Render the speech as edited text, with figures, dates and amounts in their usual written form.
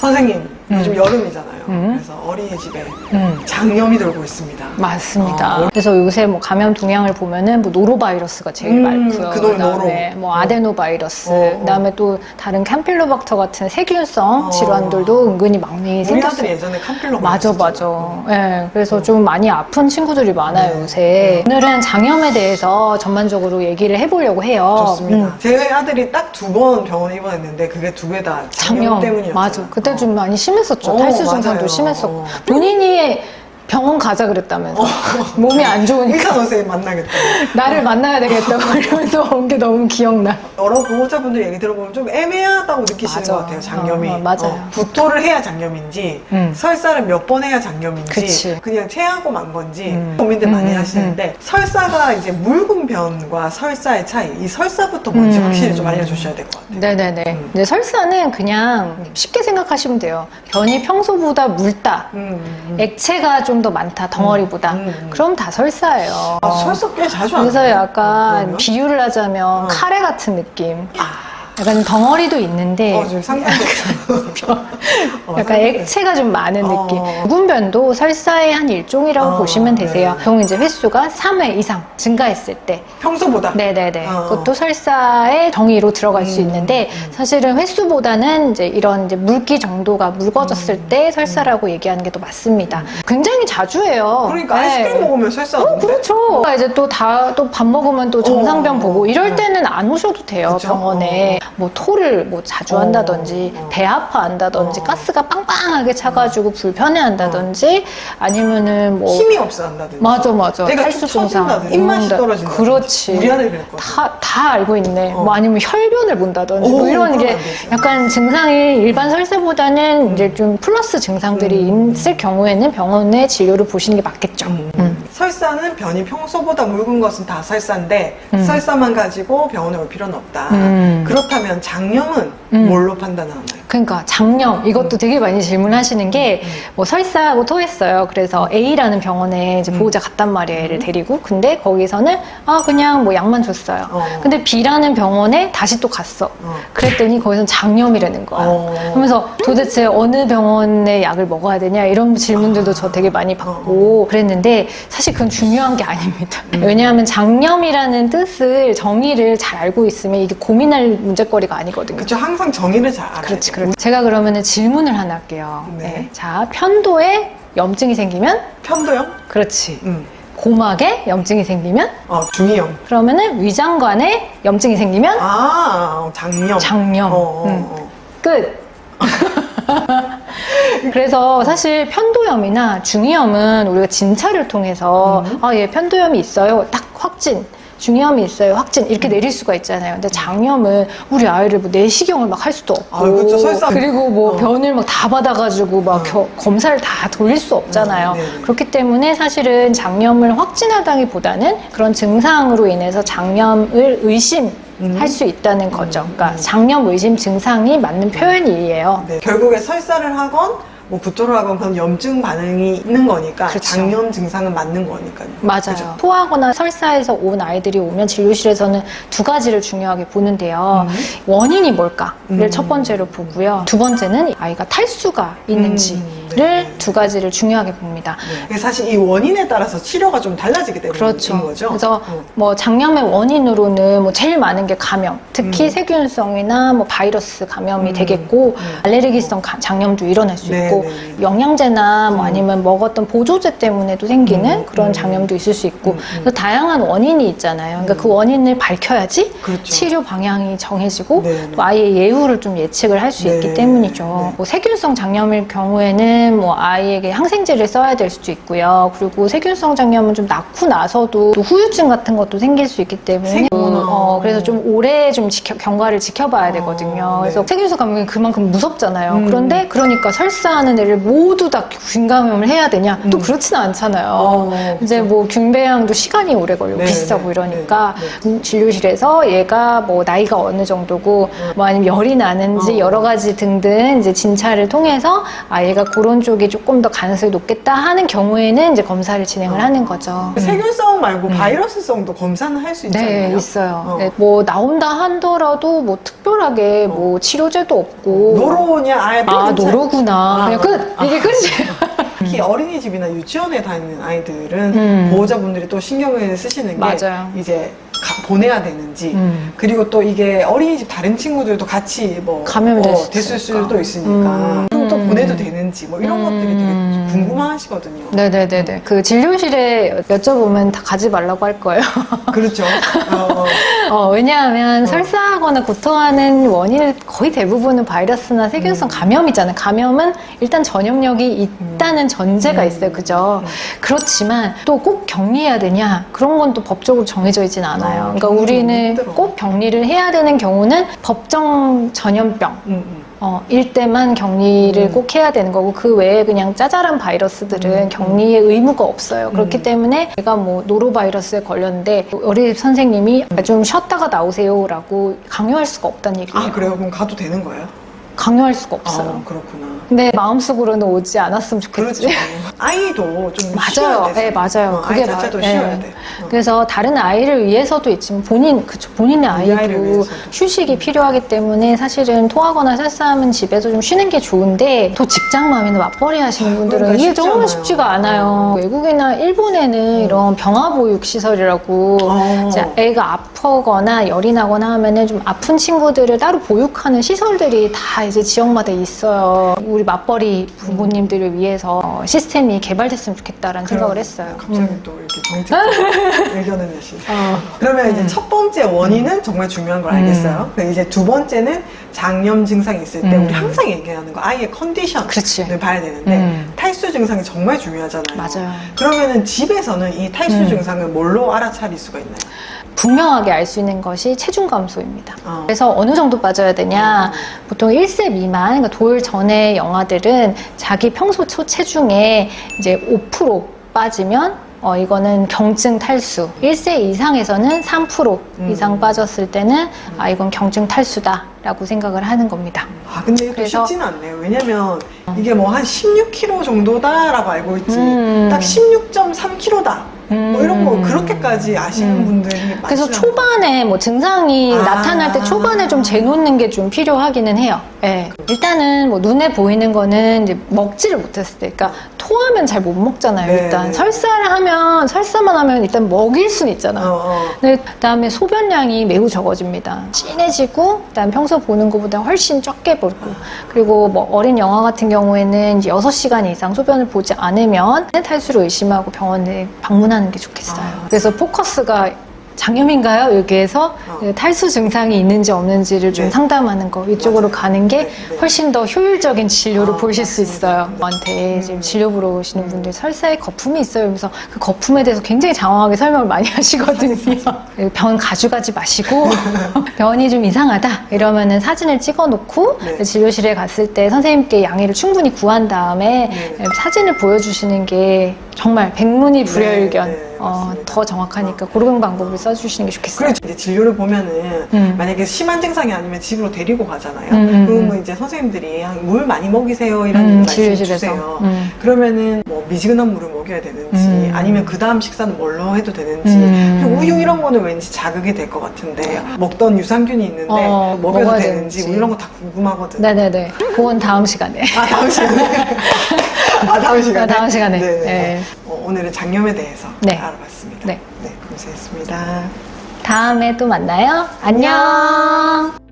선생님, 요즘 여름이잖아요. 그래서 어린이집에 장염이 돌고 있습니다. 맞습니다. 그래서 요새 뭐 감염 동향을 보면은 뭐 노로바이러스가 제일 많고요. 그다음에 뭐 아데노바이러스, 그다음에 또 다른 캠필로박터 같은 세균성 질환들도 은근히 많이 생겼어요. 우리 아들이 예전에 캠필로박터 맞아. 네, 그래서 좀 많이 아픈 친구들이 많아요, 요새. 오늘은 장염에 대해서 전반적으로 얘기를 해보려고 해요. 좋습니다. 제 아들이 딱 2번 병원에 입원했는데 그게 2개 다 장염 때문이었어요. 맞아. 그때 좀 많이 심했었죠. 탈수 증상도 심했었고. 본인이 병원 가자 그랬다면서. 몸이 안 좋으니까. 의사 선생님 만나겠다. 나를 만나야 되겠다고 이러면서 온 게 너무 기억나. 여러 보호자분들 얘기 들어보면 좀 애매하다고 느끼시는 것 같아요, 장염이. 맞아요. 구토를 해야 장염인지, 설사를 몇 번 해야 장염인지, 그치. 그냥 체하고 만 건지 고민들 많이 하시는데, 설사가 이제 묽은 변과 설사의 차이, 이 설사부터 뭔지 확실히 좀 알려주셔야 될 것 같아요. 네네네. 근데 설사는 그냥 쉽게 생각하시면 돼요. 변이 평소보다 묽다. 액체가 좀 더 많다, 덩어리보다. 그럼 다 설사예요. 설사 꽤 자주 안 그래서 해요? 약간 그러면? 비유를 하자면 카레 같은 느낌. 약간 덩어리도 있는데 지금 상상도 약간 액체가 좀 많은 느낌. 묵은변도 설사의 한 일종이라고 보시면 되세요. 보통 이제 횟수가 3회 이상 증가했을 때. 평소보다? 네네네. 그것도 설사의 정의로 들어갈 수 있는데 사실은 횟수보다는 이제 이런 이제 물기 정도가 묽어졌을 때 설사라고 얘기하는 게 더 맞습니다. 굉장히 자주 해요. 그러니까 아이스크림 먹으면 설사하던데? 그렇죠. 이제 또 밥 먹으면 또 정상병 보고 이럴 때는 안 오셔도 돼요, 그쵸? 병원에. 뭐 토를 뭐 자주 한다든지 배 아파한다든지 가스가 빵빵하게 차가지고 불편해한다든지 아니면은 뭐 힘이 없어 한다든지 맞아 내가 탈수 툭 증상 터진다든지 입맛이 떨어진다. 그렇지. 우리 아들이 그랬거든. 다 알고 있네. 뭐 아니면 혈변을 본다든지 뭐 이런 게 안 되지. 약간 증상이 일반 설사보다는 이제 좀 플러스 증상들이 있을 경우에는 병원의 진료를 보시는 게 맞겠죠. 설사는 변이 평소보다 묽은 것은 다 설사인데 설사만 가지고 병원에 올 필요는 없다. 그렇다면 장염은 뭘로 판단하나요? 그러니까 장염 이것도 되게 많이 질문하시는 게 뭐 설사하고 토했어요. 그래서 A라는 병원에 이제 보호자 갔단 말이에요. 애를 데리고. 근데 거기서는 그냥 뭐 약만 줬어요. 근데 B라는 병원에 다시 또 갔어. 그랬더니 거기서는 장염이라는 거야. 그러면서 도대체 어느 병원의 약을 먹어야 되냐 이런 질문들도 저 되게 많이 받고 그랬는데 사실 그건 중요한 게 아닙니다. 왜냐하면 장염이라는 뜻을 정의를 잘 알고 있으면 이게 고민할 문제거리가 아니거든요. 그렇죠. 항상 정의를 잘 알아야 그렇지. 돼요. 제가 그러면은 질문을 하나 할게요. 네. 자, 편도에 염증이 생기면? 편도염? 그렇지. 고막에 염증이 생기면? 중이염. 그러면은 위장관에 염증이 생기면? 장염. 장염. 끝. 그래서 사실 편도염이나 중이염은 우리가 진찰을 통해서 얘 편도염이 있어요. 딱 확진. 중이염이 있어요. 확진 이렇게 내릴 수가 있잖아요. 근데 장염은 우리 아이를 뭐 내시경을 막 할 수도 없고 그렇죠. 설사. 그리고 뭐 변을 막 다 받아가지고 막 검사를 다 돌릴 수 없잖아요. 그렇기 때문에 사실은 장염을 확진하다기보다는 그런 증상으로 인해서 장염을 의심할 수 있다는 거죠. 그러니까 장염 의심 증상이 맞는 표현이에요. 네. 결국에 설사를 하건 뭐 구토를 하건 그런 염증 반응이 있는 거니까 그렇죠. 장염 증상은 맞는 거니까요. 맞아요. 그렇죠? 토하거나 설사에서 온 아이들이 오면 진료실에서는 두 가지를 중요하게 보는데요. 원인이 뭘까를 첫 번째로 보고요. 두 번째는 아이가 탈수가 있는지를 두 가지를 중요하게 봅니다. 네. 사실 이 원인에 따라서 치료가 좀 달라지게 되는 그렇죠. 거죠. 그래서 뭐 장염의 원인으로는 뭐 제일 많은 게 감염, 특히 세균성이나 뭐 바이러스 감염이 되겠고 알레르기성 장염도 일어날 수 있고 영양제나 뭐 아니면 먹었던 보조제 때문에도 생기는 그런 장염도 있을 수 있고 그래서 다양한 원인이 있잖아요. 그러니까 그 원인을 밝혀야지 그렇죠. 치료 방향이 정해지고 또 아이의 예후를 좀 예측을 할 수 있기 때문이죠. 뭐 세균성 장염일 경우에는 뭐 아이에게 항생제를 써야 될 수도 있고요. 그리고 세균성 장염은 좀 낳고 나서도 또 후유증 같은 것도 생길 수 있기 때문에 그래서 좀 오래 좀 경과를 지켜봐야 되거든요. 그래서 세균성 감염이 그만큼 무섭잖아요. 그런데 그러니까 설사하는 애를 모두 다 균감염을 해야 되냐? 또 그렇지는 않잖아요. 이제 뭐 균배양도 시간이 오래 걸리고 비싸고 이러니까 진료실에서 얘가 뭐 나이가 어느 정도고 뭐 아니면 열이 나는지 여러 가지 등등 이제 진찰을 통해서 얘가 그런 이런 쪽이 조금 더 가능성이 높겠다 하는 경우에는 이제 검사를 진행을 하는 거죠. 세균성 말고 바이러스성도 검사는 할 수 있잖아요. 네, 있어요. 네, 뭐 나온다 하더라도 뭐 특별하게 뭐 치료제도 없고. 노로냐? 아예 노로구나. 그냥 끝. 이게 끝이에요. 특히 어린이집이나 유치원에 다니는 아이들은 보호자분들이 또 신경을 쓰시는 게 맞아요. 이제 보내야 되는지 그리고 또 이게 어린이집 다른 친구들도 같이 뭐 감염이 됐을 수도 있으니까 그리고 또 보내도 되는지 뭐 이런 것들이 되게 궁금하시거든요. 네네네네. 그 진료실에 여쭤보면 다 가지 말라고 할 거예요. 그렇죠. 왜냐하면 설사하거나 고통하는 원인은 거의 대부분은 바이러스나 세균성 감염이잖아요. 감염은 일단 전염력이 있다는 전제가 있어요. 그죠? 그렇지만 또 꼭 격리해야 되냐? 그런 건 또 법적으로 정해져 있진 않아요. 그러니까 우리는 꼭 격리를 해야 되는 경우는 법정 전염병 일 때만 격리를 꼭 해야 되는 거고 그 외에 그냥 짜잘한 바이러스들은 격리의 의무가 없어요. 그렇기 때문에 제가 뭐 노로바이러스에 걸렸는데 어린이집 선생님이 좀 쉬었다가 나오세요라고 강요할 수가 없다는 얘기예요. 아 그래요? 그럼 가도 되는 거예요? 강요할 수가 없어요. 그렇구나. 근데 마음속으로는 오지 않았으면 좋겠지. 그렇죠. 아이도 좀 맞아요. 쉬어야 네, 맞아요. 그게 아이 자체도 쉬어야 돼. 그래서 다른 아이를 위해서도 있지만 본인의 아이도 휴식이 필요하기 때문에 사실은 토하거나 설사하면 집에서 좀 쉬는 게 좋은데 또 직장맘이나 맞벌이 하시는 분들은 이게 정말 쉽지가 않아요. 외국이나 일본에는 이런 병화보육시설이라고 이제 애가 아프거나 열이 나거나 하면은 좀 아픈 친구들을 따로 보육하는 시설들이 다 이제 지역마다 있어요. 우리 맞벌이 부모님들을 위해서 시스템이 개발됐으면 좋겠다라는 생각을 했어요. 갑자기 또 이렇게 정책적 의견을 내시. 그러면 이제 첫 번째 원인은 정말 중요한 걸 알겠어요. 근데 이제 두 번째는 장염 증상이 있을 때 우리 항상 얘기하는 거 아이의 컨디션을 봐야 되는데 탈수 증상이 정말 중요하잖아요. 맞아요. 그러면은 집에서는 이 탈수 증상을 뭘로 알아차릴 수가 있나요? 분명하게 알 수 있는 것이 체중 감소입니다. 그래서 어느 정도 빠져야 되냐? 보통 1세 미만, 그러니까 돌 전의 영아들은 자기 평소 체중의 이제 5% 빠지면 이거는 경증 탈수. 1세 이상에서는 3% 이상 빠졌을 때는 이건 경증 탈수다라고 생각을 하는 겁니다. 근데 이게 쉽지는 않네요. 왜냐면 이게 뭐 한 16kg 정도다라고 알고 있지. 딱 16.3kg다. 뭐 이런 거 그렇게까지 아시는 분들이 많죠. 그래서 초반에 뭐 증상이 나타날 때 초반에 좀 재놓는 게 좀 필요하기는 해요. 네. 일단은 뭐 눈에 보이는 거는 이제 먹지를 못했을 때, 그러니까 토하면 잘 못 먹잖아요. 네, 일단 네. 설사만 하면 일단 먹일 수는 있잖아요. 근데 그다음에 소변량이 매우 적어집니다. 진해지고, 그다음 평소 보는 것보다 훨씬 적게 보고, 그리고 뭐 어린 영아 같은 경우에는 이제 6시간 이상 소변을 보지 않으면 탈수를 의심하고 병원에 방문하는 게 좋겠어요. 그래서 포커스가 장염인가요? 여기에서 탈수 증상이 있는지 없는지를 좀 상담하는 거 이쪽으로 가는 게 훨씬 더 효율적인 진료를 보실 수 있어요. 저한테 지금 진료 보러 오시는 분들 설사에 거품이 있어요. 그래서 그 거품에 대해서 굉장히 장황하게 설명을 많이 하시거든요. 병원 가져가지 마시고 병원이 좀 이상하다 이러면은 사진을 찍어놓고 진료실에 갔을 때 선생님께 양해를 충분히 구한 다음에 사진을 보여주시는 게 정말 백문이 불여일견 더 정확하니까 그런 방법을 써주시는 게 좋겠어요. 그래서 이제 진료를 보면은 만약에 심한 증상이 아니면 집으로 데리고 가잖아요. 그러면 이제 선생님들이 물 많이 먹이세요 이런 말씀 주세요. 그러면은 뭐 미지근한 물을 먹여야 되는지 아니면 그 다음 식사는 뭘로 해도 되는지 그리고 우유 이런 거는 왠지 자극이 될 것 같은데 먹던 유산균이 있는데 먹여도 되는지 뭐 이런 거 다 궁금하거든요. 네네네. 그건 다음 시간에. 다음 시간에. 다음 시간에. 다음 시간에. 네. 오늘은 장염에 대해서 알아봤습니다. 네, 감사했습니다. 다음에 또 만나요. 안녕.